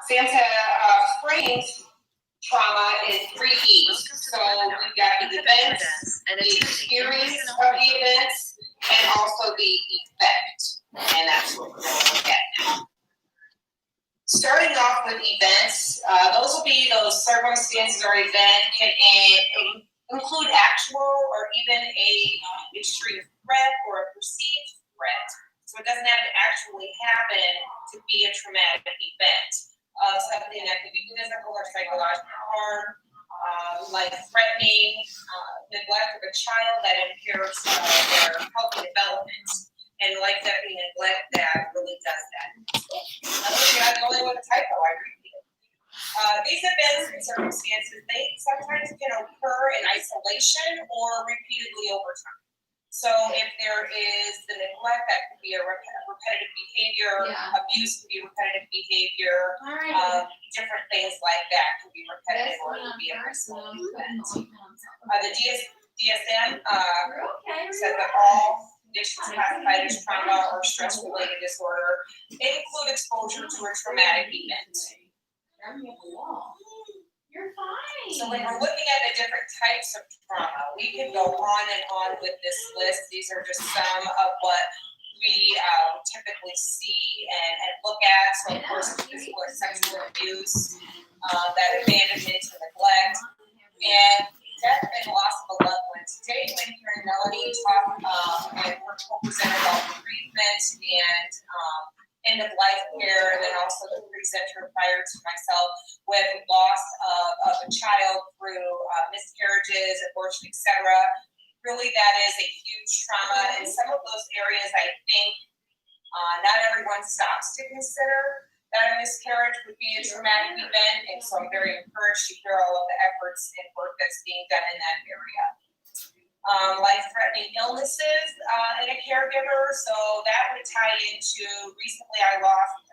Santa Springs trauma is 3 E's. So we've got the events, the experience of the events, and also the effect. And that's what we're going to look at now. Starting off with events, those will be those circumstances or event can include actual or even a extreme threat or a perceived threat. So it doesn't have to actually happen to be a traumatic event. Something that could be physical or psychological harm, life-threatening, neglect of a child that impairs their healthy development. And life-threatening neglect that really does that. I'm going with a typo, I repeat it. These events and circumstances, they sometimes can occur in isolation or repeatedly over time. So if there is the neglect, that could be a repetitive behavior, abuse could be repetitive behavior, different things like that could be repetitive or it could be a personal event. The DSM says that all conditions classified as trauma or stress-related disorder include exposure to a traumatic event. You're fine. So when we're looking at the different types of trauma, we can go on and on with this list. These are just some of what we typically see and look at. So of course, physical or sexual abuse, that abandonment and neglect, and death and loss of a loved one. Today, when you hear Melanie talk and we're co-presenter about treatment and end-of-life care, and then also the presenter prior to myself with loss of a child through miscarriages, abortion, etc. Really, that is a huge trauma. And some of those areas, I think, not everyone stops to consider that a miscarriage would be a traumatic event. And so I'm very encouraged to hear all of the efforts and work that's being done in that area. Life-threatening illnesses in a caregiver. So that would tie into, recently I lost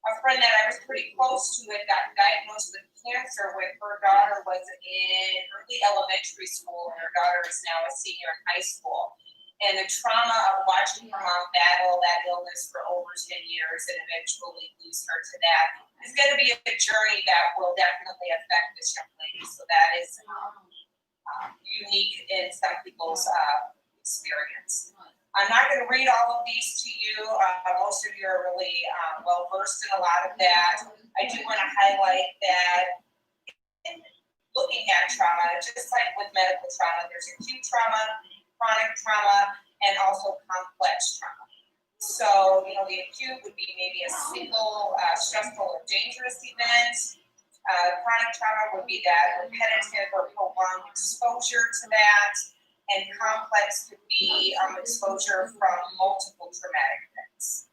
a friend that I was pretty close to and got diagnosed with cancer when her daughter was in early elementary school and her daughter is now a senior in high school. And the trauma of watching her mom battle that illness for over 10 years and eventually lose her to that is going to be a journey that will definitely affect this young lady. So that is unique in some people's experience. I'm not going to read all of these to you. Most of you are really well versed in a lot of that. I do want to highlight that in looking at trauma, just like with medical trauma, there's acute trauma, chronic trauma, and also complex trauma. So, the acute would be maybe a single stressful or dangerous event. Chronic trauma would be that repetitive or prolonged exposure to that, and complex could be exposure from multiple traumatic events.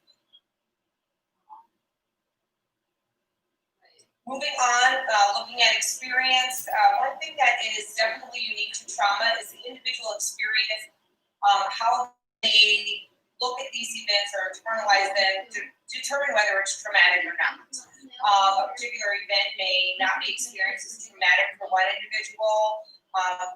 Moving on, looking at experience, one thing that is definitely unique to trauma is the individual experience, how they look at these events or internalize them to determine whether it's traumatic or not. A particular event may not be experienced as traumatic for one individual,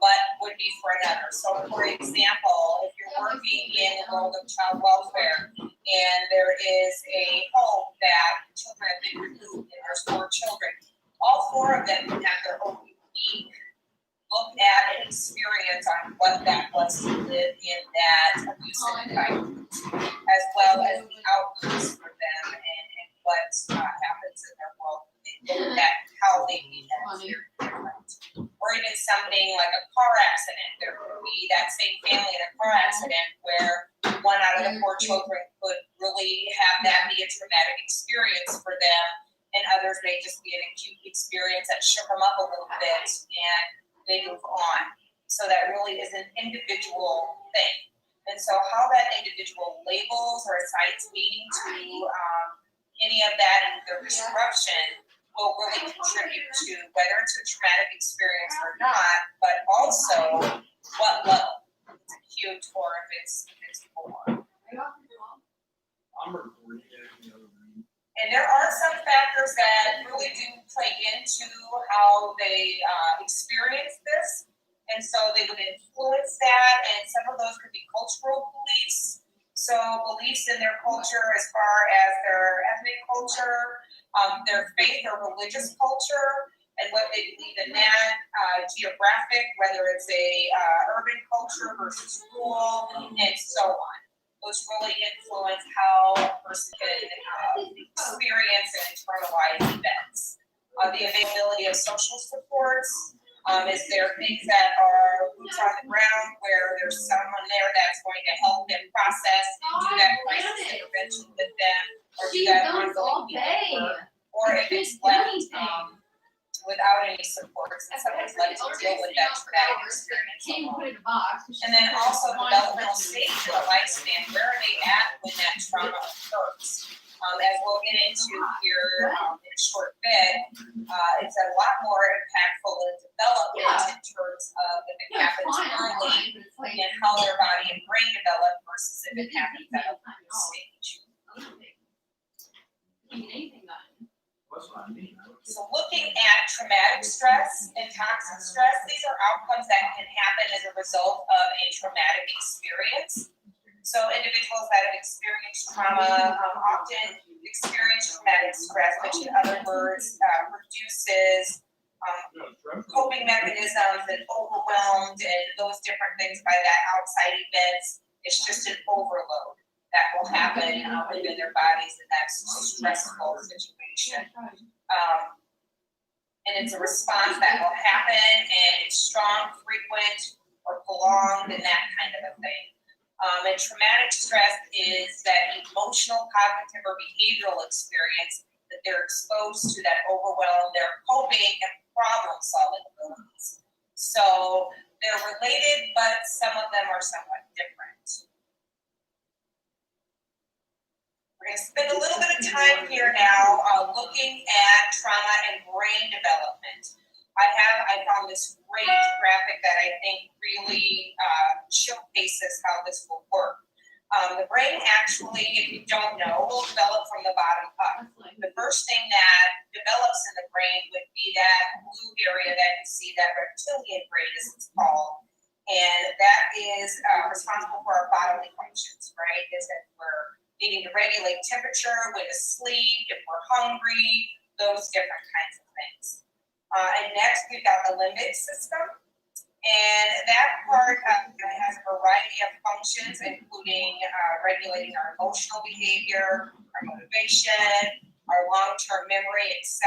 but would be for another. So, for example, if you're working in the world of child welfare and there is a home that children have been removed and there's 4 children, all 4 of them can have their own unique look at and experience on what that was to live in that abusive environment, as well as the outcomes for them and what happens in their world. They look at how they need that very different. Or even something like a car accident. There could be that same family in a car accident where 1 out of the 4 children could really have that be a traumatic experience for them, and others may just be an acute experience that shook them up a little bit and they move on. So that really is an individual thing. And so how that individual labels or assigns meaning to any of that and their disruption will really contribute to whether it's a traumatic experience or not, but also what level. If it's acute or if it's more. And there are some factors that really do play into how they experience this. And so they would influence that, and some of those could be cultural beliefs. So beliefs in their culture as far as their ethnic culture, their faith or religious culture and what they believe in that, geographic, whether it's a urban culture versus rural, and so on. Those really influence how a person can experience and internalize events. The availability of social supports. Is there things that are boots on the ground where there's someone there that's going to help them process and do that crisis intervention with them, or do that ongoing work, or if it's left without any supports and someone's left to deal with that traumatic experience alone. And then also developmental stage of the lifespan, where are they at when that trauma occurs? As we'll get into here in a short bit, it's a lot more impactful in development in terms of if it happens early and how their body and brain develop versus if it happens at a later stage. So looking at traumatic stress and toxic stress, these are outcomes that can happen as a result of a traumatic experience. So individuals that have experienced trauma often experience traumatic stress, which in other words produces coping mechanisms and overwhelmed and those different things by that outside events. It's just an overload that will happen within their bodies in that stressful situation. And it's a response that will happen and it's strong, frequent, or prolonged and that kind of a thing. And traumatic stress is that emotional, cognitive, or behavioral experience that they're exposed to that overwhelm their coping and problem-solving abilities. So they're related, but some of them are somewhat different. We're going to spend a little bit of time here now looking at trauma and brain development. I found this great graphic that I think really showcases how this will work. The brain actually, if you don't know, will develop from the bottom up. The first thing that develops in the brain would be that blue area that you see, that reptilian brain as it's called. And that is responsible for our bodily functions, right? Is that we're needing to regulate temperature, when to sleep, if we're hungry, those different kinds of things. And next, we've got the limbic system. And that part has a variety of functions, including regulating our emotional behavior, our motivation, our long-term memory, etc.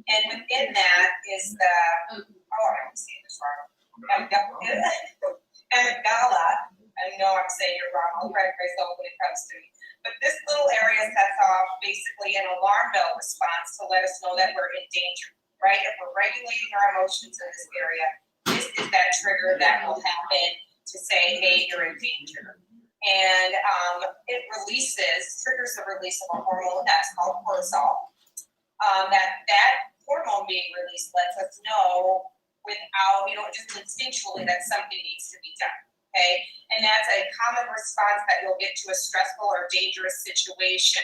And within that is the, I'm saying this wrong, amygdala. I know I'm saying it wrong. I'll correct myself when it comes to me. But this little area sets off basically an alarm bell response to let us know that we're in danger. Right? If we're regulating our emotions in this area, this is that trigger that will happen to say, hey, you're in danger. And it triggers the release of a hormone that's called cortisol. That hormone being released lets us know without, just instinctually that something needs to be done. Okay? And that's a common response that you'll get to a stressful or dangerous situation.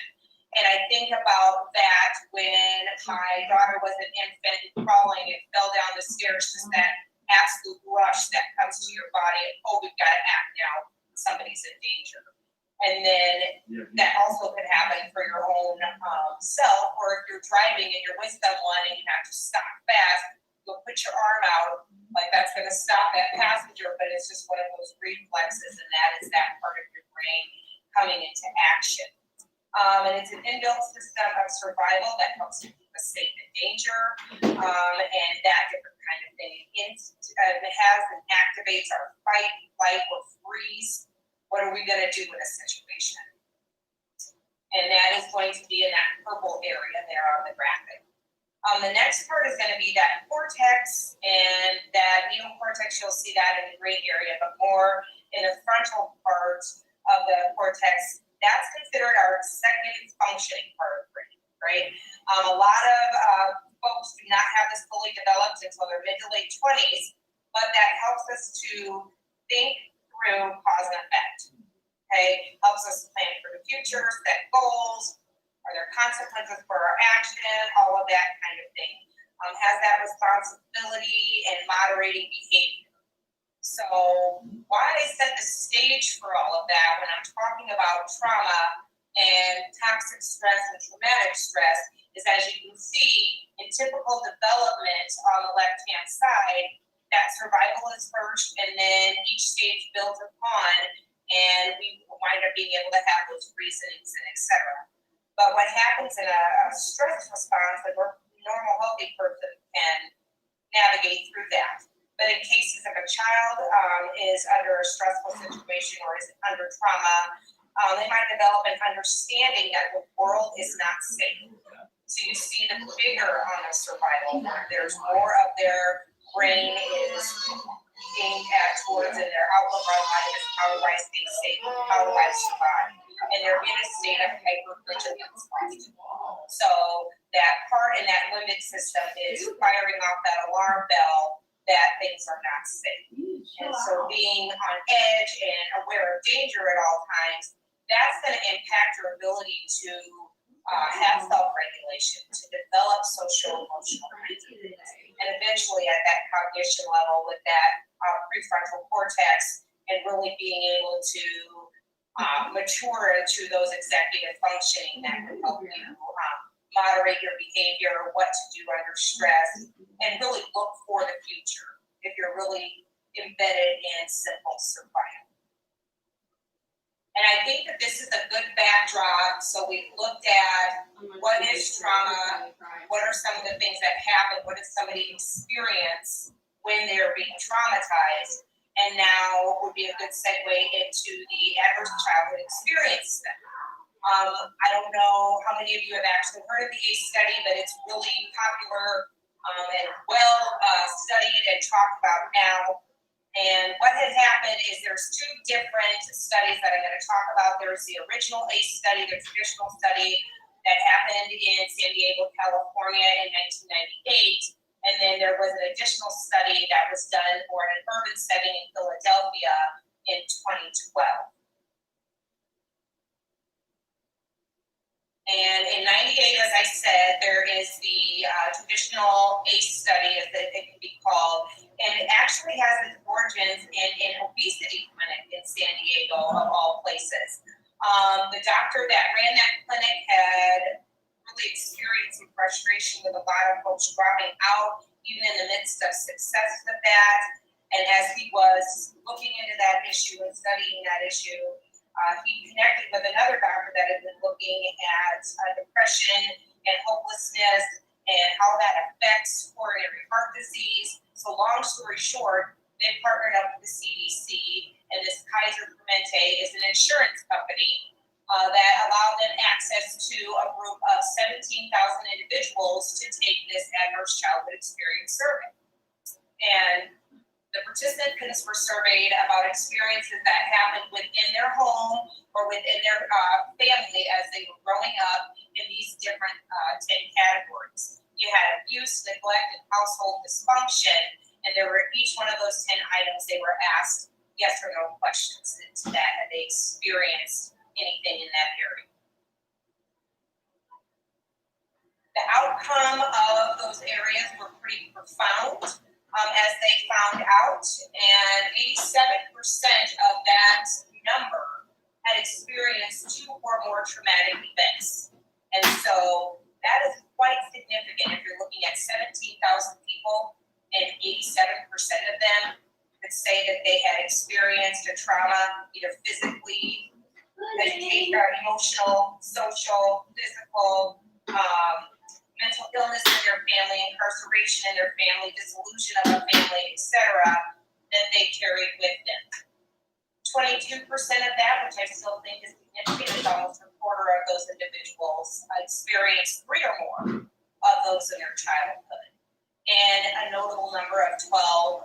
And I think about that when my daughter was an infant crawling and fell down the stairs, just that absolute rush that comes to your body and, oh, we've got to act now, somebody's in danger. And then that also could happen for your own self, or if you're driving and you're with someone and you have to stop fast, you'll put your arm out, like that's going to stop that passenger, but it's just one of those reflexes, and that is that part of your brain coming into action. And it's an inbuilt system of survival that helps to keep us safe in danger, and that different kind of thing. It has and activates our fight, flight, or freeze. What are we going to do in a situation? And that is going to be in that purple area there on the graphic. The next part is going to be that cortex, and that neocortex, you'll see that in the gray area, but more in the frontal part of the cortex. That's considered our executive functioning part of the brain, right? A lot of folks do not have this fully developed until their mid to late 20s, but that helps us to think through cause and effect, okay? Helps us plan for the future, set goals, are there consequences for our action, all of that kind of thing. Has that responsibility and moderating behavior. So why I set the stage for all of that when I'm talking about trauma, And toxic stress and traumatic stress is, as you can see, in typical development on the left-hand side, that survival is first, and then each stage builds upon, and we wind up being able to have those reasonings and et cetera. But what happens in a stress response, a normal healthy person can navigate through that. But in cases of a child is under a stressful situation or is under trauma, they might develop an understanding that the world is not safe. So you see the bigger on the survival, where there's more of their brain is aimed at towards in their outlook on life is how do I stay safe, how do I survive? And they're in a state of hypervigilance. So that part in that limbic system is firing off that alarm bell that things are not safe. And so being on edge and aware of danger at all times, that's going to impact your ability to have self-regulation, to develop social emotional kinds of things. And eventually at that cognition level with that prefrontal cortex and really being able to mature into those executive functioning that can help you moderate your behavior, what to do under stress, and really look for the future if you're really embedded in simple survival. And I think that this is a good backdrop. So we've looked at what is trauma, what are some of the things that happen, what does somebody experience when they're being traumatized, and now would be a good segue into the adverse childhood experience. I don't know how many of you have actually heard of the ACE study, but it's really popular and well studied and talked about now. And what had happened is there's two different studies that I'm going to talk about. There's the original ACE study, the traditional study that happened in San Diego, California in 1998. And then there was an additional study that was done for an urban setting in Philadelphia in 2012. And in 98, as I said, there is the traditional ACE study, as it can be called, and it actually has its origins in an obesity clinic in San Diego, of all places. The doctor that ran that clinic had really experienced some frustration with a lot of folks dropping out, even in the midst of success with that. And as he was looking into that issue and studying that issue, he connected with another doctor that had been looking at depression and hopelessness and how that affects coronary heart disease. So long story short, they partnered up with the CDC, and this Kaiser Permanente is an insurance company that allowed them access to a group of 17,000 individuals to take this adverse childhood experience survey. And the participants were surveyed about experiences that happened within their home or within their family as they were growing up in these different 10 categories. You had abuse, neglect, and household dysfunction, and there were each one of those 10 items they were asked yes or no questions into that. Had they experienced anything in that area? The outcome of those areas were pretty profound. As they found out, and 87% of that number had experienced 2 or more traumatic events. And so that is quite significant if you're looking at 17,000 people and 87% of them could say that they had experienced a trauma, either physically, emotional, social, physical, mental illness in their family, incarceration in their family, dissolution of a family, etc., that they carried with them. 22% of that, which I still think is significant, is almost a quarter of those individuals experienced 3 or more of those in their childhood. And a notable number of 12.5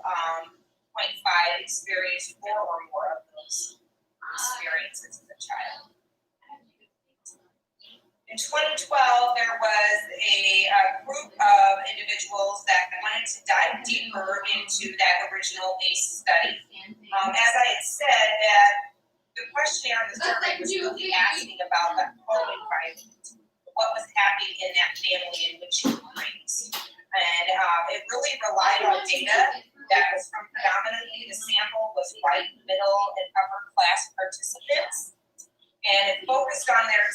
experienced 4 or more of those experiences as a child. In 2012, there was a group of individuals that wanted to dive deeper into that original ACE study. As I had said, that the questionnaire in the survey was really asking about the home environment, what was happening in that family in which you were raised. And it really relied on data that was from predominantly the sample was white, middle, and upper class participants. And it focused on their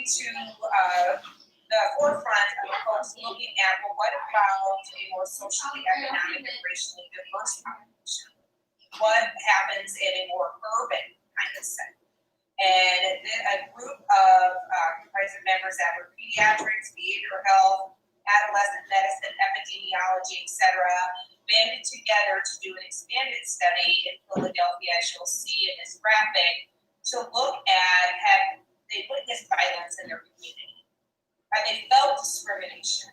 to the forefront of folks looking at, well, what about a more socially, economic, and racially diverse population? What happens in a more urban kind of setting? And a group of comprised of members that were pediatrics, behavioral health, adolescent medicine, epidemiology, etc., banded together to do an expanded study in Philadelphia, as you'll see in this graphic, to look at have they witnessed violence in their community? Have they felt discrimination?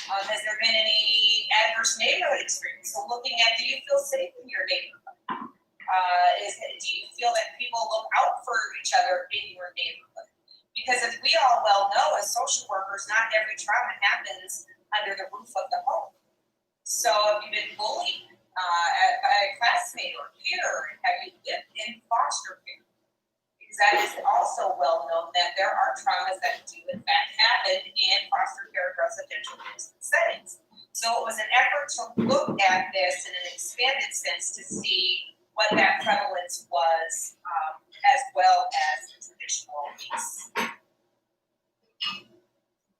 Has there been any adverse neighborhood experience? So looking at, do you feel safe in your neighborhood? Do you feel that people look out for each other in your neighborhood? Because as we all well know, as social workers, not every trauma happens under the roof of the home. So have you been bullied by a classmate or peer? Have you lived in foster care? Because that is also well known that there are traumas that do in fact happen in foster care residential settings. So it was an effort to look at this in an expanded sense to see what that prevalence was, as well as the traditional piece.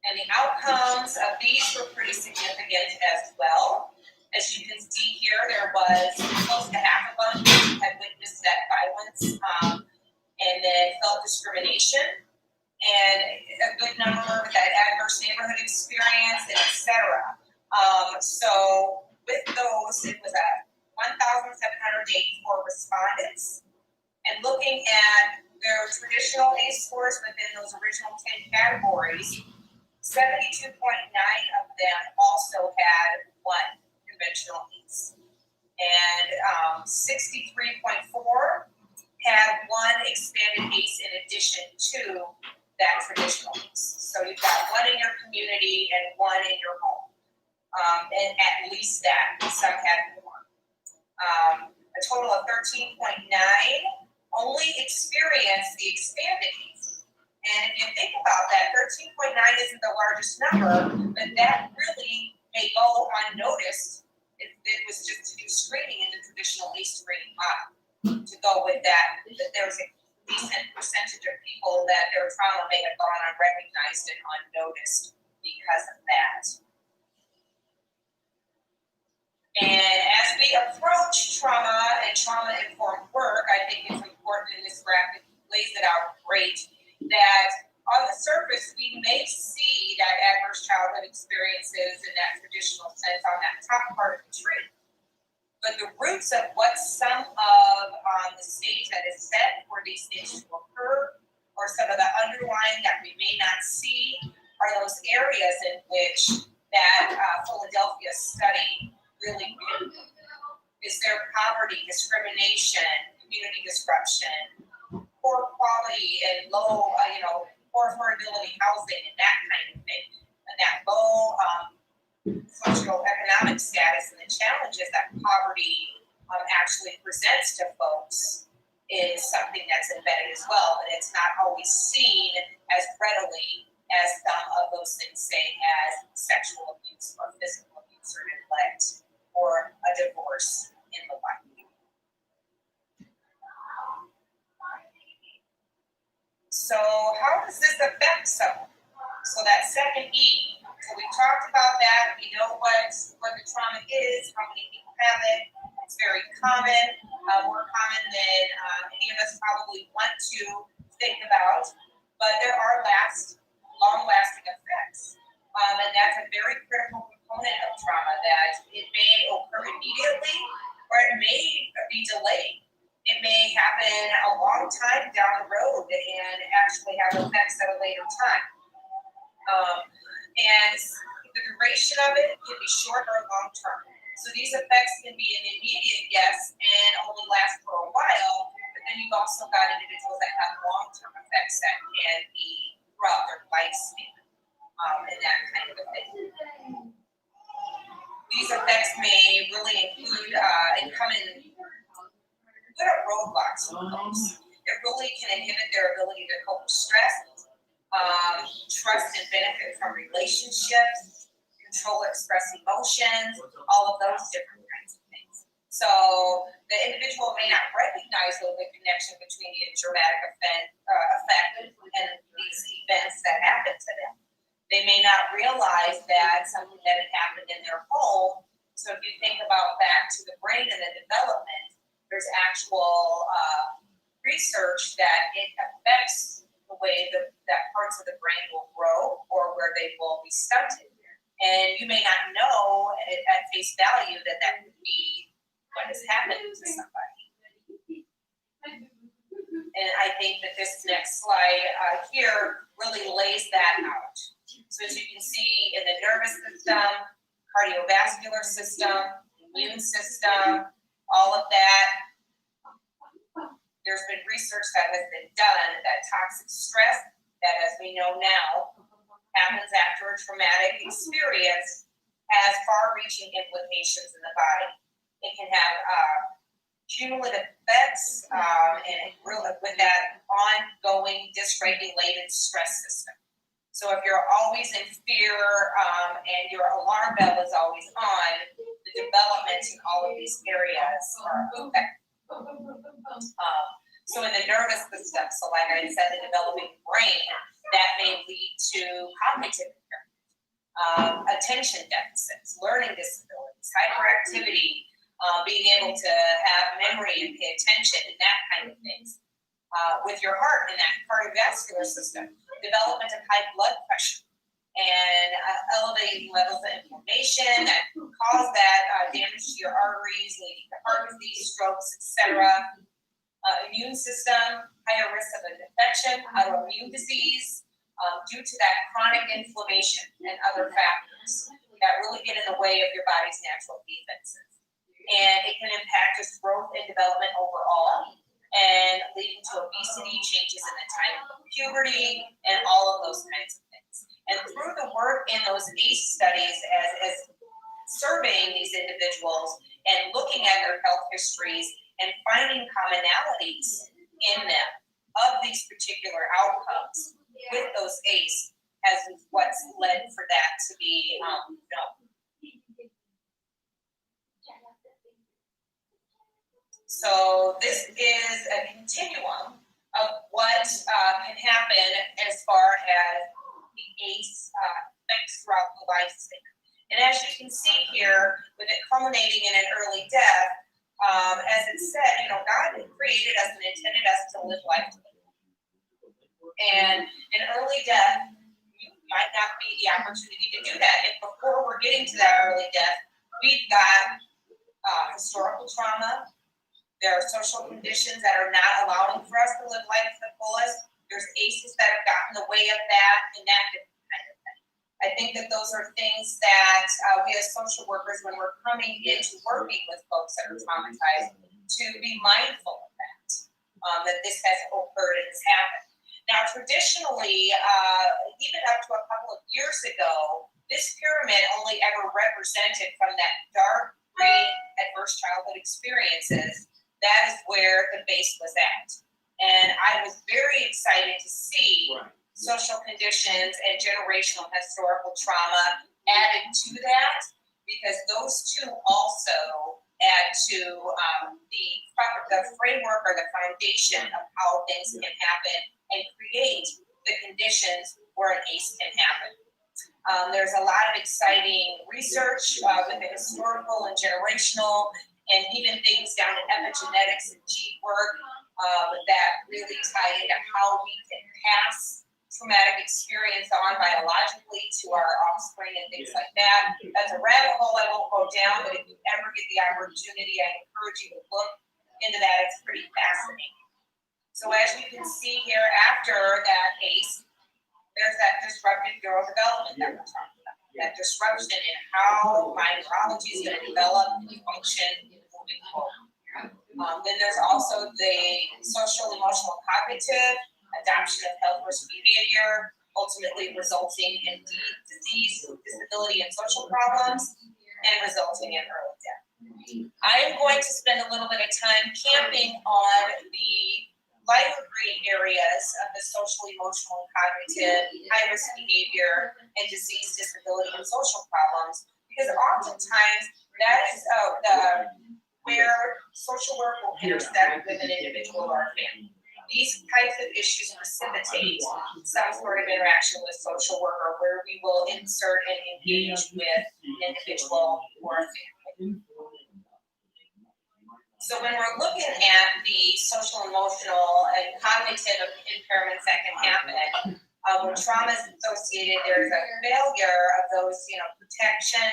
And the outcomes of these were pretty significant as well. As you can see here, there was close to half of them who had witnessed that violence and then felt discrimination, and a good number that adverse neighborhood experience, and etc. So with those, it was a 1,784 respondents, and looking at their traditional ACE scores within those original 10 categories, 72.9 of them also had one conventional ACE, and 63.4 had one expanded ACE in addition to that traditional ACE. So you've got one in your community and one in your home, and at least that. Some had more. A total of 13.9 only experienced the expanded ACE. And if you think about that, 13.9 isn't the largest number, but that really may go unnoticed if it was just to do screening in the traditional ACE screening model. To go with that there's a decent percentage of people that their trauma may have gone unrecognized and unnoticed because of that. And as we approach trauma and trauma-informed work, I think it's important, in this graphic lays it out great, that on the surface we may see that adverse childhood experiences in that traditional sense on that top part of the tree. But the roots of what some of the stage that is set for these things to occur, or some of the underlying that we may not see, are those areas in which that Philadelphia study really knew. Is there poverty, discrimination, community disruption, poor quality and low, poor affordability housing and that kind of thing, and that low socioeconomic status and the challenges that poverty actually presents to folks is something that's embedded as well, but it's not always seen as readily as some of those things, say, as sexual abuse or physical abuse or neglect or a divorce in the life. So how does this affect someone? So that second E. So we talked about that. We know what the trauma is, how many people have it. It's very common, more common than any of us probably want to think about. But there are long-lasting effects. And that's a very critical component of trauma, that it may occur immediately or it may be delayed. It may happen a long time down the road and actually have effects at a later time. And the duration of it can be short or long term. So these effects can be an immediate yes and only last for a while, but then you've also got individuals that have long term effects that can be throughout their lifespan, and that kind of a thing. These effects may really include and come in good at roadblocks for folks. It really can inhibit their ability to cope with stress, trust and benefit from relationships, control express emotions, all of those different kinds of things. So the individual may not recognize the connection between the dramatic effect and these events They may not realize that something that had happened in their home. So if you think about back to the brain and the development, there's actual research that it affects the way that parts of the brain will grow or where they will be stunted. And you may not know at face value that that could be what has happened to somebody. And I think that this next slide here really lays that out. So as you can see in the nervous system, cardiovascular system, immune system, all of that, there's been research that has been done that toxic stress, that as we know now, happens after a traumatic experience, has far-reaching implications in the body. It can have cumulative effects, and really with that ongoing dysregulated stress system. So if you're always in fear and your alarm bell is always on, the development in all of these areas are affected. So in the nervous system, so like I said, the developing brain, that may lead to cognitive impairment, attention deficits, learning disabilities, hyperactivity, being able to have memory and pay attention and that kind of things. With your heart and that cardiovascular system, development of high blood pressure and elevating levels of inflammation that cause that damage to your arteries, leading to heart disease, strokes, etc. Immune system, higher risk of an infection, autoimmune disease, due to that chronic inflammation and other factors that really get in the way of your body's natural defenses. And it can impact just growth and development overall, and leading to obesity, changes in the time of puberty, and all of those kinds of things. And through the work in those ACE studies, as surveying these individuals and looking at their health histories and finding commonalities in them of these particular outcomes with those ACE has what's led for that to be known. So this is a continuum of what can happen as far as the ACE effects throughout the lifespan. And as you can see here, with it culminating in an early death, as it said, God created us and intended us to live life to live. And an early death might not be the opportunity to do that. And before we're getting to that early death, we've got historical trauma. There are social conditions that are not allowing for us to live life to the fullest. There's ACEs that have gotten in the way of that and that kind of thing. I think that those are things that we as social workers, when we're coming into working with folks that are traumatized, to be mindful of that, that this has occurred and has happened. Now, traditionally, even up to a couple of years ago, this pyramid only ever represented from that dark green adverse childhood experiences. That is where the base was at. And I was very excited to see social conditions and generational historical trauma added to that, because those two also add to the framework or the foundation of how things can happen and create the conditions where an ACE can happen. There's a lot of exciting research with the historical and generational, and even things down to epigenetics and gene work that really tie into how we can pass traumatic experience on biologically to our offspring and things like that. That's a rabbit hole I won't go down, but if you ever get the opportunity, I encourage you to look into that. It's pretty fascinating. So as you can see here, after that ACE, there's that disrupted neurodevelopment that we're talking about. That disruption in how my neurology is going to develop and function moving forward. Then there's also the social, emotional, cognitive, adoption of health versus behavior, ultimately resulting in disease, disability, and social problems, and resulting in early death. I am going to spend a little bit of time camping on the lighter green areas of the social, emotional, cognitive, high-risk behavior, and disease, disability, and social problems, because oftentimes that is where social work will intersect with an individual or a family. These types of issues precipitate some sort of interaction with social worker where we will insert and engage with an individual or a family. So when we're looking at the social, emotional, and cognitive impairments that can happen, when trauma is associated, there's a failure of those, protection,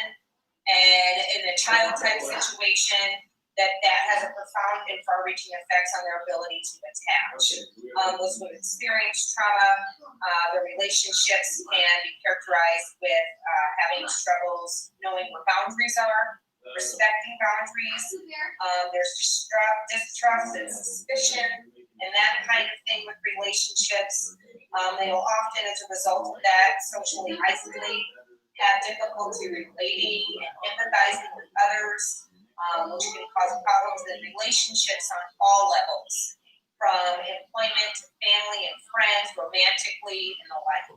and in a child type situation, that has a profound and far-reaching effects on their ability to attach. Those who experience trauma, their relationships can be characterized with having struggles knowing where boundaries are, respecting boundaries. There's distrust and suspicion and that kind of thing with relationships. They will often, as a result of that, socially isolate, have difficulty relating and empathizing with others, which can cause problems in relationships on all levels, from employment to family and friends, romantically, and the like.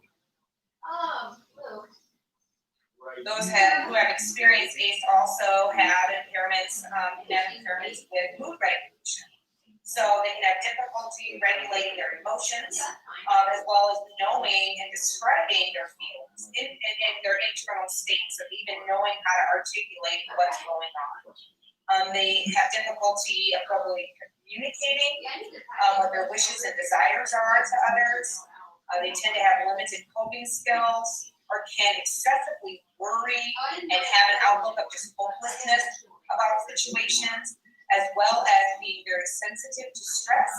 Those who have experienced ACE also have impairments, with mood regulation. So they can have difficulty regulating their emotions, as well as knowing and describing their feelings in their internal states of even knowing how to articulate what's going on. They have difficulty appropriately communicating what their wishes and desires are to others. They tend to have limited coping skills, or can excessively worry and have an outlook of just hopelessness about situations, as well as being very sensitive to stress.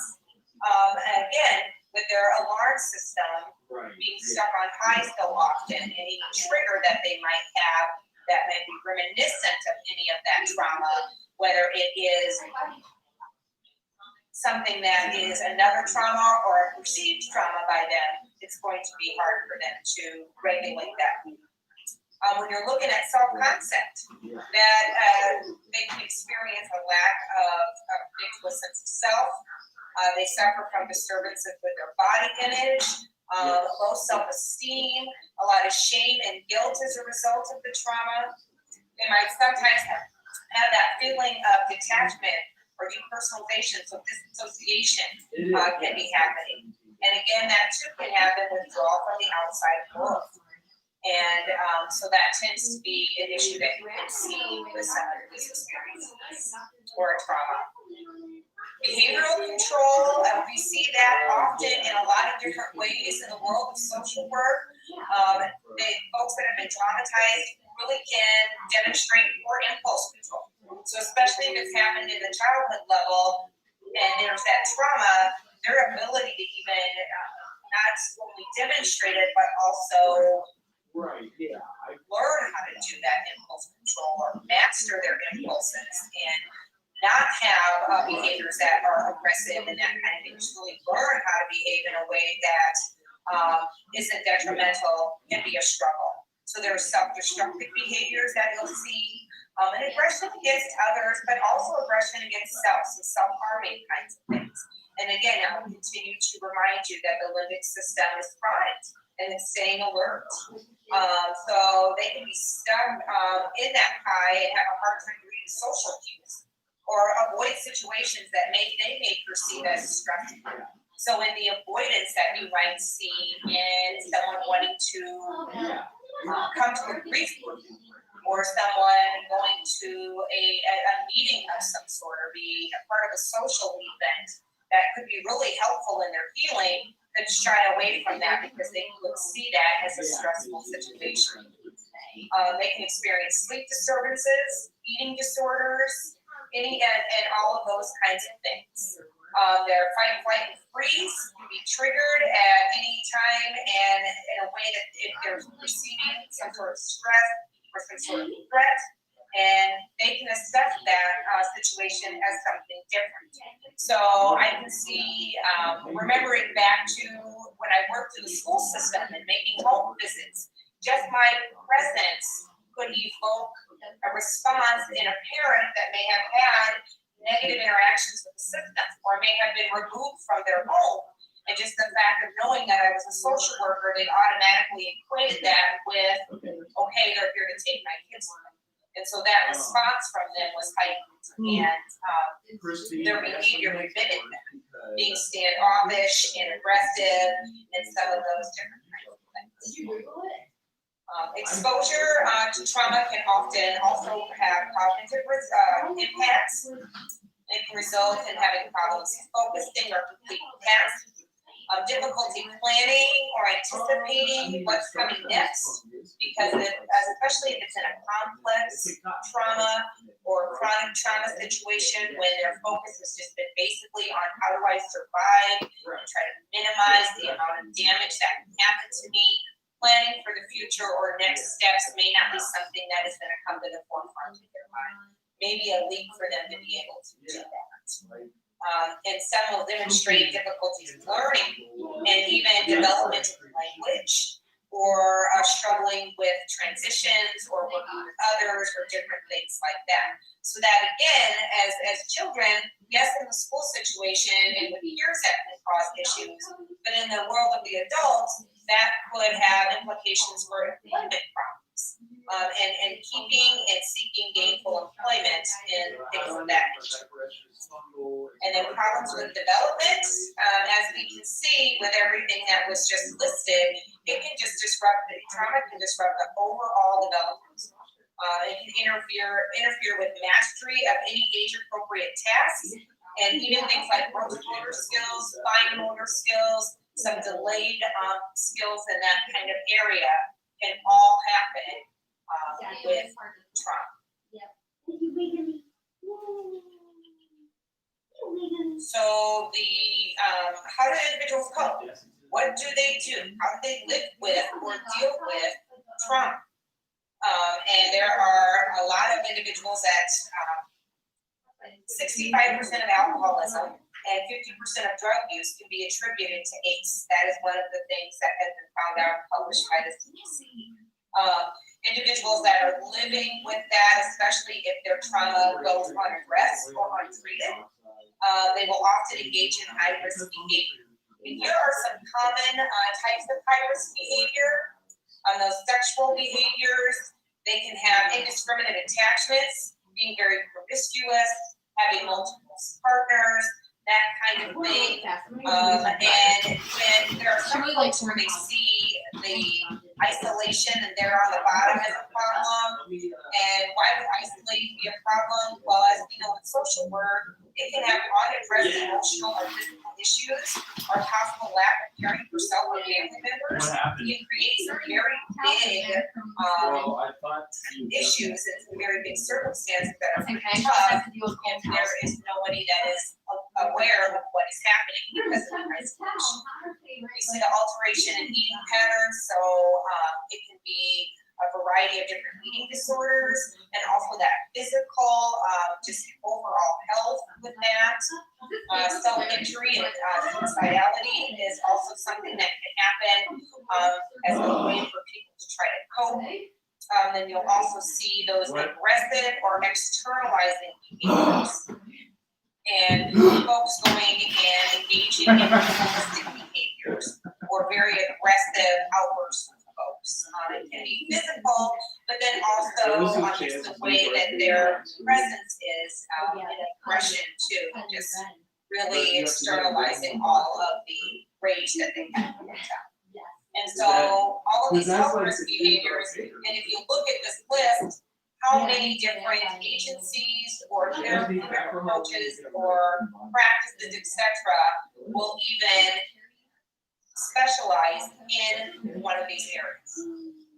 And again, with their alarm system being stuck on high so often, any trigger that they might have that may be reminiscent of any of that trauma, whether it is something that is another trauma or a perceived trauma by them, it's going to be hard for them to regulate that. When you're looking at self-concept, that they can experience a lack of a predictable sense of self. They suffer from disturbances with their body image, low self-esteem, a lot of shame and guilt as a result of the trauma. They might sometimes have that feeling of detachment or depersonalization, so disassociation can be happening. And again, that too can happen withdrawal from the outside world. And so that tends to be an issue that you can see with some of these experiences or trauma. Behavioral control, we see that often in a lot of different ways in the world of social work. Folks that have been traumatized really can demonstrate poor impulse control. So especially if it's happened in the childhood level and there's that trauma, their ability to even not only demonstrate it, but also learn how to do that impulse control or master their impulses and not have behaviors that are aggressive and that kind of thing. Just really learn how to behave in a way that isn't detrimental can be a struggle. So there are self-destructive behaviors that you'll see, and aggression against others, but also aggression against self, so self-harming kinds of things. And again, I will continue to remind you that the limbic system is primed and it's staying alert. So they can be stuck in that high and have a hard time reading social cues or avoid situations that they may perceive as stressful. So in the avoidance that you might see in someone wanting to come to a grief group or someone going to a meeting of some sort or be a part of a social event that could be really helpful in their healing, could shy away from that because they could see that as a stressful situation. They can experience sleep disturbances, eating disorders, and all of those kinds of things. Their fight, flight, and freeze can be triggered at any time and in a way that if they're receiving some sort of stress or some sort of threat, and they can assess that situation as something different. So I can see, remembering back to when I worked in the school system and making home visits, just my presence could evoke a response in a parent that may have had negative interactions with the system or may have been removed from their home. And just the fact of knowing that I was a social worker, they automatically equated that with, okay, they're here to take my kids away. And so that response from them was heightened, and their behavior mimicked that, being standoffish and aggressive, and some of those different kinds of things. Exposure to trauma can often also have cognitive impacts. It can result in having problems focusing or completing tasks, difficulty planning or anticipating what's coming next, because especially if it's in a complex trauma or chronic trauma situation when their focus has just been basically on how do I survive, and try to minimize the amount of damage that can happen to me. Planning for the future or next steps may not be something that is going to come to the forefront of their mind. Maybe a leap for them to be able to do that. And some will demonstrate difficulties learning and even development of language, or struggling with transitions or working with others or different things like that. So that again, as children, yes, in the school situation and with peers that can cause issues, but in the world of the adults, that could have implications for employment problems, and keeping and seeking gainful employment and things of that nature. And then problems with development, as we can see with everything that was just listed, it can just trauma can disrupt the overall development. It can interfere with mastery of any age-appropriate tasks, and even things like gross motor skills, fine motor skills, some delayed skills in that kind of area can all happen with trauma. So how do individuals cope? What do they do? How do they live with or deal with trauma? And there are a lot of individuals that 65% of alcoholism and 50% of drug use can be attributed to ACE. That is one of the things that has been found out and published by the CDC. Individuals that are living with that, especially if their trauma goes unaddressed or untreated, they will often engage in high-risk behavior. And here are some common types of high-risk behavior. Those sexual behaviors, they can have indiscriminate attachments, being very promiscuous, having multiple partners, that kind of thing. And when there are some folks where they see the isolation and they're on the bottom as a problem, and why would isolating be a problem? Well, as we know in social work, it can have unaddressed emotional or physical issues or possible lack of caring for self or family members. It creates some very big issues and some very big circumstances that are pretty tough if there is nobody that is aware of what is happening because of the isolation. We see the alteration in eating patterns, so it can be a variety of different eating disorders, and also that physical, just overall health with that. Self-injury and suicidality is also something that can happen as a way for people to try to cope. Then you'll also see those aggressive or externalizing behaviors. And folks going and engaging in holistic behaviors or very aggressive outbursts with folks. It can be physical, but then also just the way that their presence is in aggression too, just really externalizing all of the rage that they have in themselves. And so all of these outburst behaviors, and if you look at this list, how many different agencies or therapeutic approaches or practices, etc., will even specialize in one of these areas.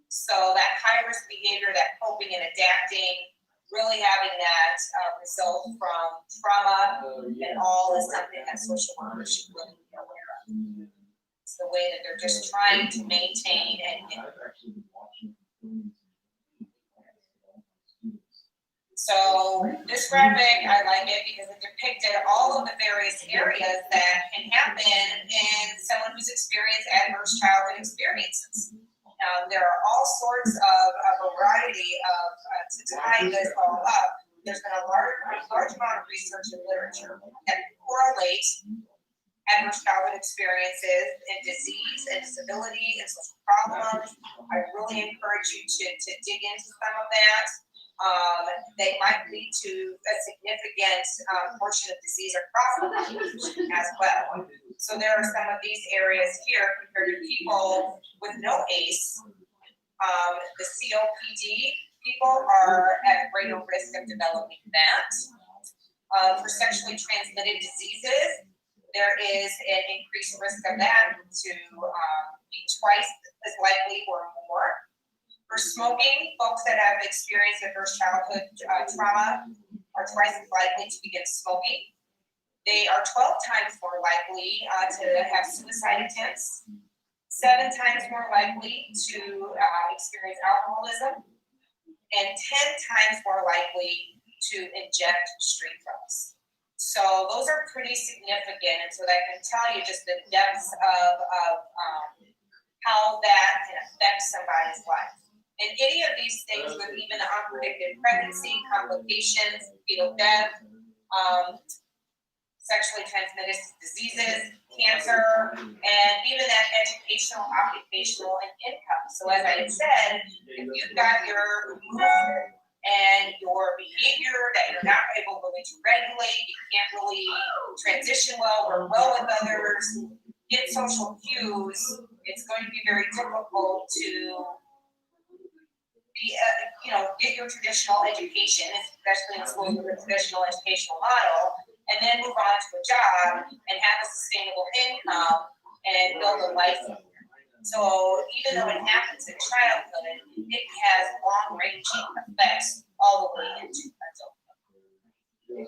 So that high-risk behavior, that coping and adapting, really having that result from trauma and all is something that social workers should really be aware of. It's the way that they're just trying to maintain and So this graphic, I like it because it depicted all of the various areas that can happen in someone who's experienced adverse childhood experiences. There are all sorts of a variety of, to tie this all up, there's been a large amount of research and literature that correlate adverse childhood experiences and disease and disability and social problems. I really encourage you to dig into some of that. They might lead to a significant portion of disease across the population as well. So there are some of these areas here compared to people with no ACE. The COPD people are at greater risk of developing that. For sexually transmitted diseases, there is an increased risk of that to be twice as likely or more. For smoking, folks that have experienced adverse childhood trauma are twice as likely to begin smoking. They are 12 times more likely to have suicide attempts, 7 times more likely to experience alcoholism, and 10 times more likely to inject street drugs. So those are pretty significant, and so that can tell you just the depths of how that can affect somebody's life. And any of these things, with even unpredicted pregnancy, complications, fetal death, sexually transmitted diseases, cancer, and even that educational, occupational, and income. So as I had said, if you've got your mood and your behavior that you're not able really to regulate, you can't really transition well, work well with others, get social cues, it's going to be very difficult to be, get your traditional education, especially in schools with a traditional educational model, and then move on to a job and have a sustainable income and build a life. So even though it happens in childhood, it has long-ranging effects all the way into adulthood.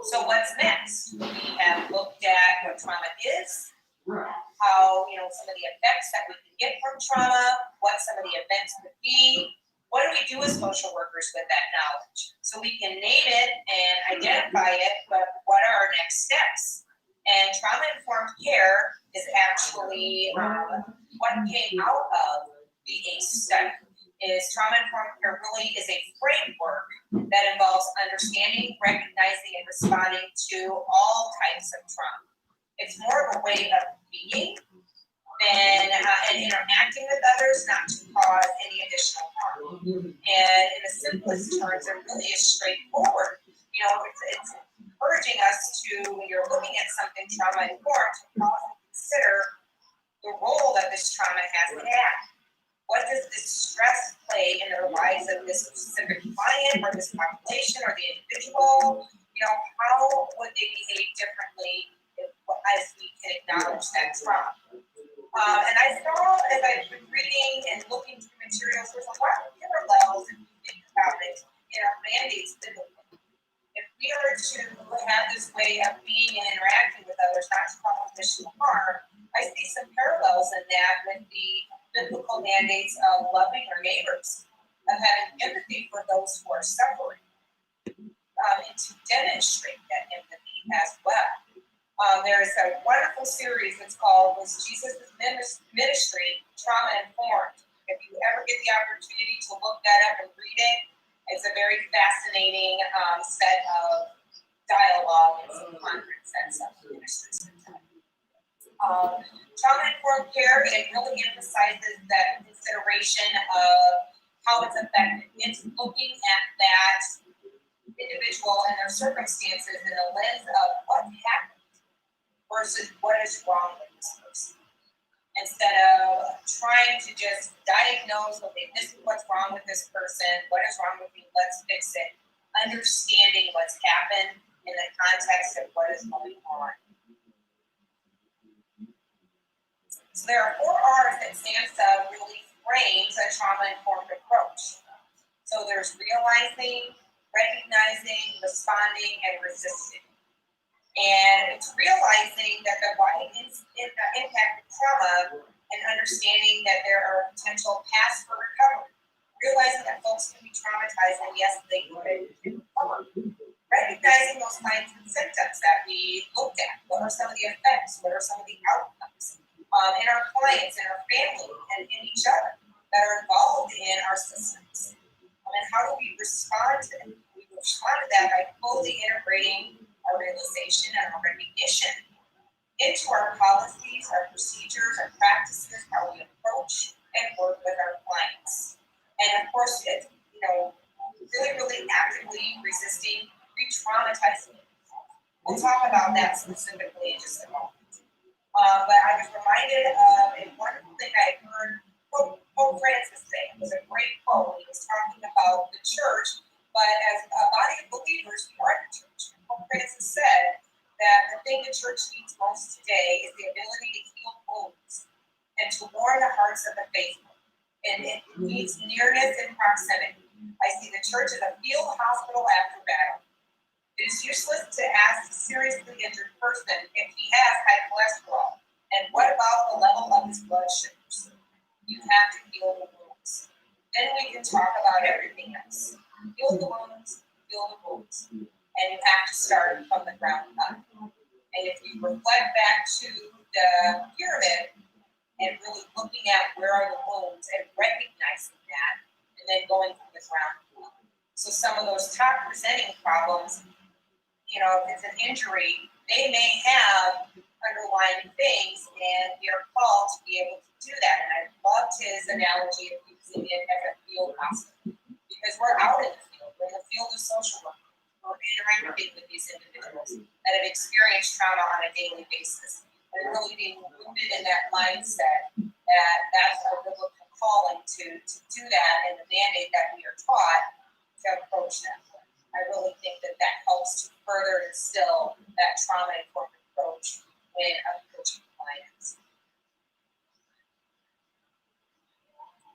So what's next? We have looked at what trauma is, how some of the effects that we can get from trauma, what some of the events could be. What do we do as social workers with that knowledge? So we can name it and identify it, but what are our next steps? And trauma-informed care is actually what came out of the ACE study. Is trauma-informed care really is a framework that involves understanding, recognizing, and responding to all types of trauma. It's more of a way of being than and interacting with others, not to cause any additional harm. And in the simplest terms, it really is straightforward. It's encouraging us to, when you're looking at something trauma-informed, to pause and consider the role that this trauma has had. What does this stress play in the lives of this specific client or this population or the individual? How would they behave differently as we can acknowledge that trauma? And I saw, as I've been reading and looking through materials, there's a lot of parallels if you think about it in our mandates biblically. If we are to have this way of being and interacting with others, not to cause additional harm, I see some parallels in that with the biblical mandates of loving our neighbors, of having empathy for those who are suffering, and to demonstrate that empathy as well. There is a wonderful series that's called Was Jesus' Ministry Trauma Informed? If you ever get the opportunity to look that up and read it, it's a very fascinating set of dialogue and some conference that some ministers have done. Trauma-informed care, it really emphasizes that consideration of how it's effective. It's looking at that individual and their circumstances in the lens of what happened versus what is wrong with this person. Instead of trying to just diagnose, okay, this is what's wrong with this person, what is wrong with me, let's fix it. Understanding what's happened in the context of what is going on. So there are 4 R's that SAMHSA really frames a trauma-informed approach. So there's realizing, recognizing, responding, and resisting. And it's realizing that the wide impact of trauma and understanding that there are potential paths for recovery. Realizing that folks can be traumatized, and yes, they could recover. Recognizing those signs and symptoms that we looked at. What are some of the effects? What are some of the outcomes in our clients, in our family, and in each other that are involved in our systems? And how do we respond to them? We respond to that by fully integrating our realization and our recognition into our policies, our procedures, our practices, how we approach and work with our clients. And of course, it's, really, really actively resisting re-traumatizing. We'll talk about that specifically in just a moment. But I was reminded of a wonderful thing I heard Pope Francis say. It was a great quote. He was talking about the church, but as a body of believers, we are the church. Pope Francis said that the thing the church needs most today is the ability to heal wounds and to warm the hearts of the faithful. And it needs nearness and proximity. I see the church as a field hospital after battle. It is useless to ask a seriously injured person if he has high cholesterol. And what about the level of his blood sugars? You have to heal the wounds. Then we can talk about everything else. Heal the wounds, heal the wounds. And you have to start from the ground up. And if you reflect back to the pyramid and really looking at where are the wounds and recognizing that, and then going from the ground up. So some of those top presenting problems, if it's an injury, they may have underlying things, and we are called to be able to do that. And I loved his analogy of using it as a field hospital, because we're out in the field. We're in the field of social work. We're interacting with these individuals that have experienced trauma on a daily basis, and really being rooted in that mindset that that's our biblical calling to do that, and the mandate that we are taught to approach that. I really think that helps to further instill that trauma-informed approach when approaching clients.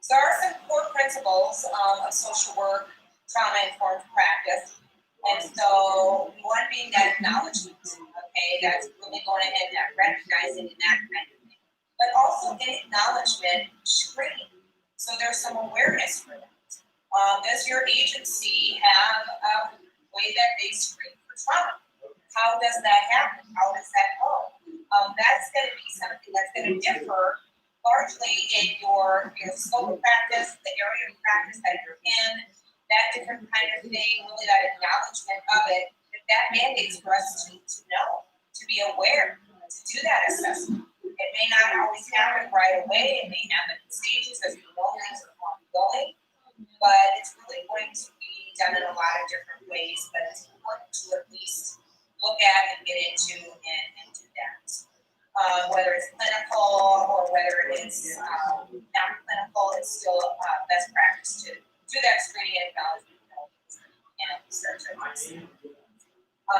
So there are some core principles of social work, trauma-informed practice. And so one being that acknowledgement, okay, that's really going ahead and recognizing and that kind of thing. But also in acknowledgement, screening. So there's some awareness for that. Does your agency have a way that they screen for trauma? How does that happen? How does that go? That's going to be something that's going to differ largely in your scope of practice, the area of practice that you're in, that different kind of thing, really that acknowledgement of it, that mandates for us to know, to be aware, to do that assessment. It may not always happen right away. It may happen in stages as we know things are ongoing. But it's really going to be done in a lot of different ways, but it's important to at least look at and get into and do that. Whether it's clinical or whether it's non-clinical, it's still best practice to do that screening and acknowledgement and start to address it.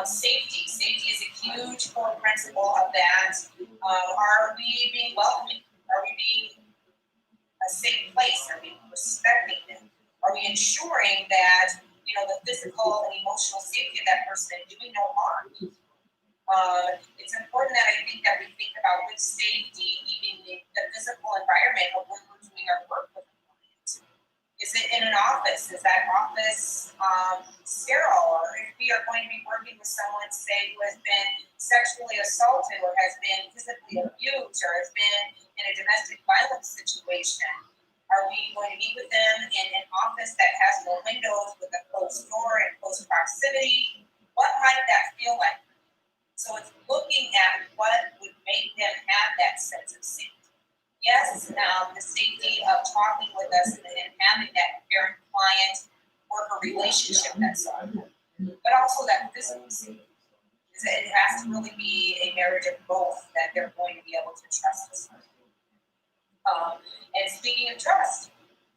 Safety is a huge core principle of that. Are we being welcoming? Are we being a safe place? Are we respecting them? Are we ensuring that the physical and emotional safety of that person is doing no harm? It's important that I think that we think about with safety, even the physical environment of where we're doing our work with clients. Is it in an office? Is that office sterile? Or if we are going to be working with someone, say, who has been sexually assaulted or has been physically abused or has been in a domestic violence situation, are we going to meet with them in an office that has no windows with a closed door and close proximity? What might that feel like? So it's looking at what would make them have that sense of safety. Yes, the safety of talking with us and having that parent-client worker relationship that's so important, but also that physical safety. It has to really be a marriage of both that they're going to be able to trust us with. And speaking of trust,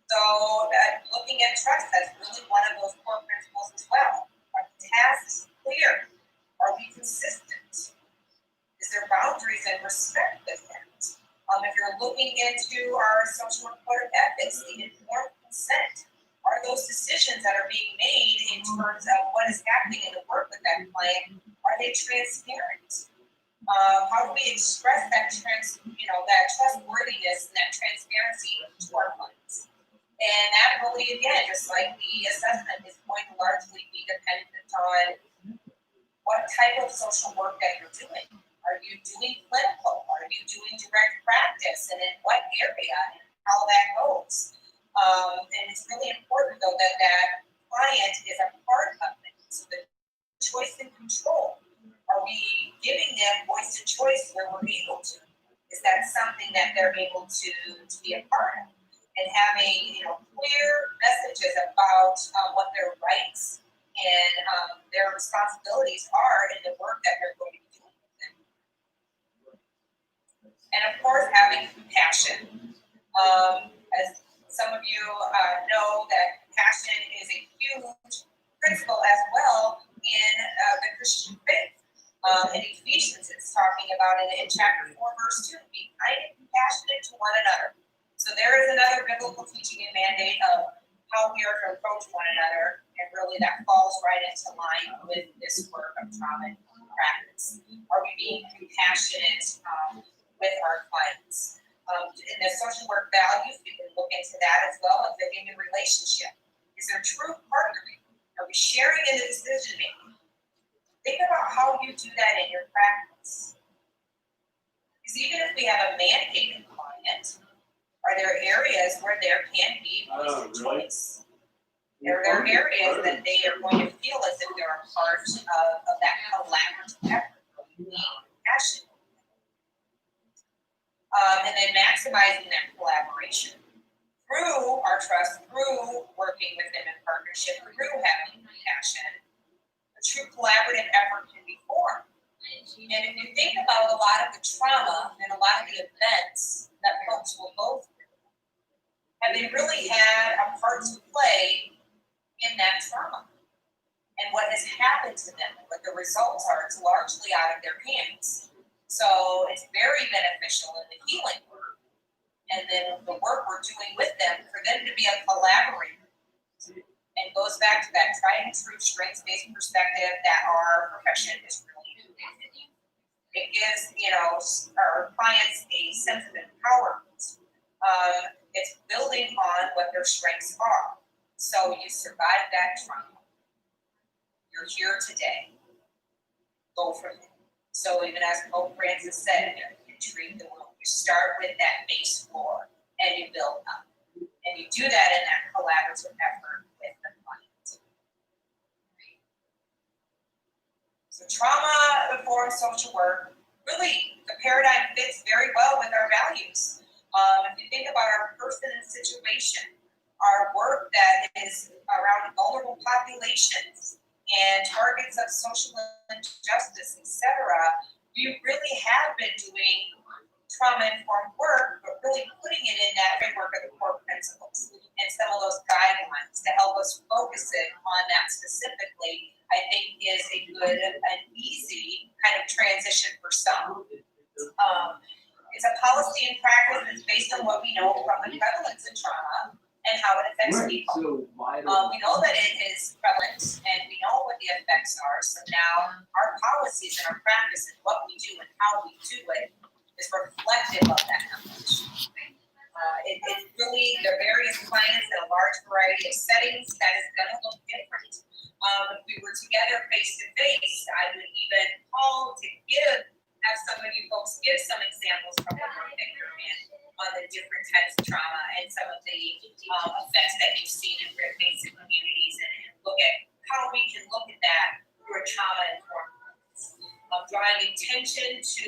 so looking at trust, that's really one of those core principles as well. Are the tasks clear? Are we consistent? Is there boundaries and respect with that? If you're looking into our social work code of ethics, the informed consent, are those decisions that are being made in terms of what is happening in the work with that client, are they transparent? How do we express that that trustworthiness and that transparency to our clients? And that really, again, just like the assessment, is going to largely be dependent on what type of social work that you're doing. Are you doing clinical? Are you doing direct practice? And in what area and how that goes? And it's really important, though, that client is a part of it. So the choice and control. Are we giving them voice and choice where we're able to? Is that something that they're able to be a part of? and having clear messages about what their rights and their responsibilities are in the work that they're going to be doing with them. And of course, having compassion. As some of you know, that compassion is a huge principle as well in the Christian faith. In Ephesians, it's talking about it in chapter 4, verse 2, be kind and compassionate to one another. So there is another biblical teaching and mandate of how we are to approach one another, and really that falls right into line with this work of trauma practice. Are we being compassionate with our clients? In the social work values, we can look into that as well as the human relationship. Is there true partnering? Are we sharing in the decision making? Think about how you do that in your practice. Because even if we have a mandated client, are there areas where there can be voice of choice? Are there areas that they are going to feel as if they're a part of that collaborative effort of being passionate? And then maximizing that collaboration through our trust, through working with them in partnership, through having compassion, a true collaborative effort can be formed. And if you think about a lot of the trauma and a lot of the events that folks will go through, have they really had a part to play in that trauma? And what has happened to them, what the results are, it's largely out of their hands. So it's very beneficial in the healing work, and then the work we're doing with them, for them to be a collaborator. And goes back to that tried and true strengths-based perspective that our profession is really doing. It gives our clients a sense of empowerment. It's building on what their strengths are. So you survived that trauma. You're here today. Go from there. So even as Pope Francis said, you treat the wound. You start with that base floor and you build up. And you do that in that collaborative effort with the client. So trauma-informed social work, really the paradigm fits very well with our values. If you think about our person and situation, our work that is around vulnerable populations, and targets of social injustice, etc., we really have been doing trauma-informed work, but really putting it in that framework of the core principles and some of those guidelines to help us focus it on that specifically, I think is a good and easy kind of transition for some. It's a policy and practice that's based on what we know from the prevalence of trauma and how it affects people. We know that it is prevalent, and we know what the effects are. So now our policies and our practice and what we do and how we do it is reflective of that knowledge. It's really the various clients in a large variety of settings that is going to look different. If we were together face to face, I would even call to have some of you folks give some examples from the work that you're in on the different types of trauma and some of the effects that you've seen in basic communities, and look at how we can look at that through a trauma-informed lens. Drawing attention to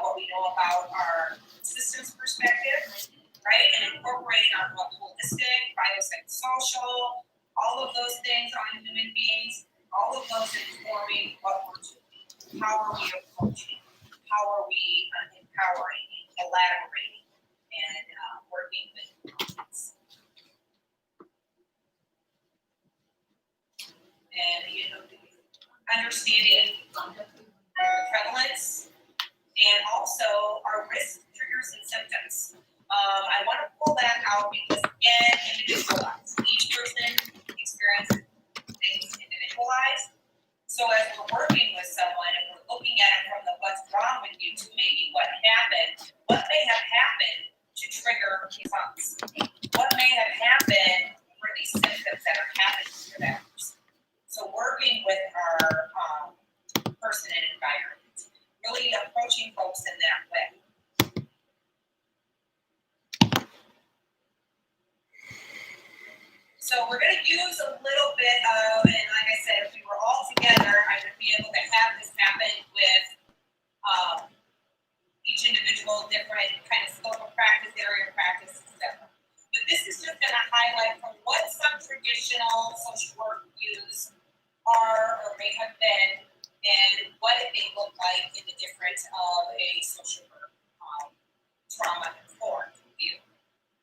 what we know about our systems perspective, right? And incorporating our holistic, biopsychosocial, all of those things on human beings, all of those informing what we're doing. How are we approaching? How are we empowering and collaborating and working with clients? And understanding the prevalence and also our risk triggers and symptoms. I want to pull that out because again, individualized. Each person experiences things individualized. So as we're working with someone and we're looking at it from the what's wrong with you to maybe what happened, what may have happened to trigger response? What may have happened for these symptoms that are happening to that person? So working with our person and environment, really approaching folks in that way. So we're going to use a little bit of, and like I said, if we were all together, I would be able to have this happen with each individual different kind of scope of practice, area of practice, etc. But this is traditional social work views are or may have been, and what it may look like in the difference of a social work trauma-informed view.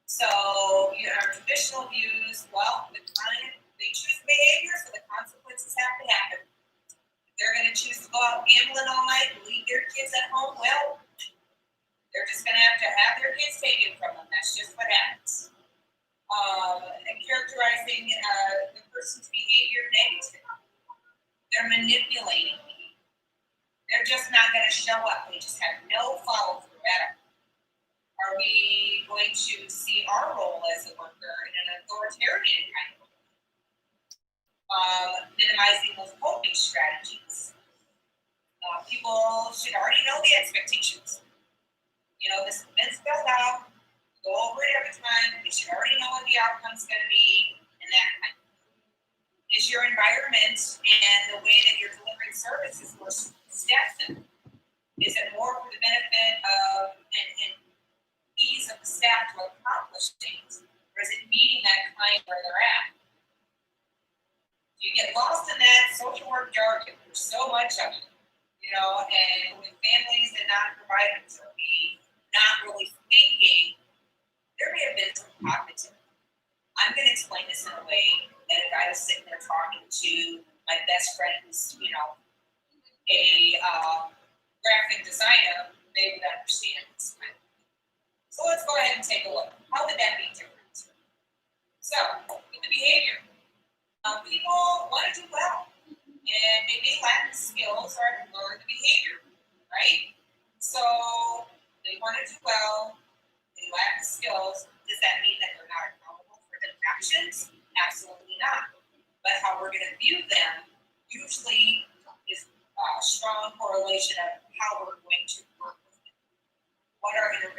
So, our traditional views, well, the client, they choose behavior, so the consequences have to happen. If they're going to choose to go out gambling all night and leave their kids at home, well, they're just going to have their kids taken from them. That's just what happens. And characterizing the person's behavior negatively. They're manipulating me. They're just not going to show up. They just have no follow through at all. Are we going to see our role as a worker in an authoritarian kind of way? Minimizing those coping strategies. People should already know the expectations. This has been spelled out. Go over it every time. They should already know what the outcome's going to be, and that kind of thing. Is your environment and the way that you're delivering services for staff center? Is it more for the benefit of and ease of the staff to accomplish things, or is it meeting that client where they're at? You get lost in that social work jargon. There's so much of it, and with families and non-providers, or me not really thinking, there may have been some cognitive. I'm going to explain this in a way that if I was sitting there talking to my best friend who's, a graphic designer, they would understand this kind of thing. So let's go ahead and take a look. How would that be different? So, with the behavior, people want to do well, and they may lack the skills or learn the behavior, right? So, they want to do well, they lack the skills. Does that mean that they're not accountable for their actions? Absolutely not. But how we're going to view them usually is a strong correlation of how we're going to work with them. What our intervention